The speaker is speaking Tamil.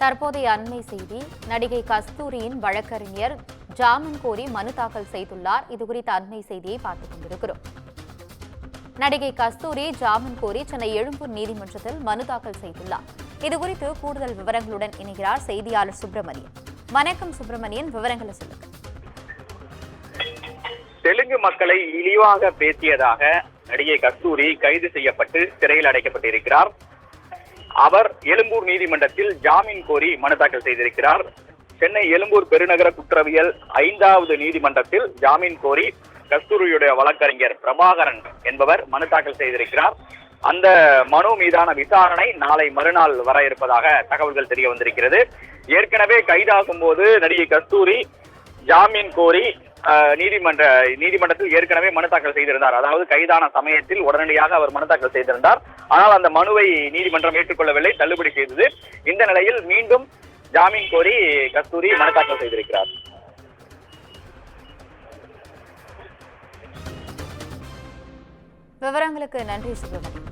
தற்போதைய அண்மை செய்தி. நடிகை கஸ்தூரியின் வழக்கறிஞர் ஜாமீன் கோரி மனு தாக்கல் செய்துள்ளார். இதுகுறித்த அண்மை செய்தியை பார்த்துக் கொண்டிருக்கிறோம். நடிகை கஸ்தூரி ஜாமீன் கோரி சென்னை எழும்பூர் நீதிமன்றத்தில் மனு தாக்கல் செய்துள்ளார். இதுகுறித்து கூடுதல் விவரங்களுடன் இணைகிறார் செய்தியாளர் சுப்பிரமணியன். வணக்கம் சுப்பிரமணியன், விவரங்களை சொல்லுங்க. தெலுங்கு மக்களை இழிவாக பேசியதாக நடிகை கஸ்தூரி கைது செய்யப்பட்டு சிறையில் அடைக்கப்பட்டிருக்கிறார். அவர் எழும்பூர் நீதிமன்றத்தில் ஜாமீன் கோரி மனு தாக்கல் செய்திருக்கிறார். சென்னை எழும்பூர் பெருநகர குற்றவியல் 5வது நீதிமன்றத்தில் ஜாமீன் கோரி கஸ்தூரியுடைய வழக்கறிஞர் பிரபாகரன் என்பவர் மனு தாக்கல் செய்திருக்கிறார். அந்த மனு மீதான விசாரணை நாளை மறுநாள் வர இருப்பதாக தகவல்கள் தெரிய வந்திருக்கிறது. ஏற்கனவே கைதாகும் போது நடிகை கஸ்தூரி ஜாமீன் கோரி நீதிமன்றத்தில் ஏற்கனவே மனு தாக்கல் செய்திருந்தார். அதாவது கைதான சமயத்தில் உடனடியாக அவர் மனு தாக்கல் செய்திருந்தார். ஆனால் அந்த மனுவை நீதிமன்றம் ஏற்றுக்கொள்ளவில்லை, தள்ளுபடி செய்தது. இந்த நிலையில் மீண்டும் ஜாமீன் கோரி கஸ்தூரி மனு தாக்கல் செய்திருக்கிறார். விவரங்களுக்கு நன்றி சுப்பிரமணியன்.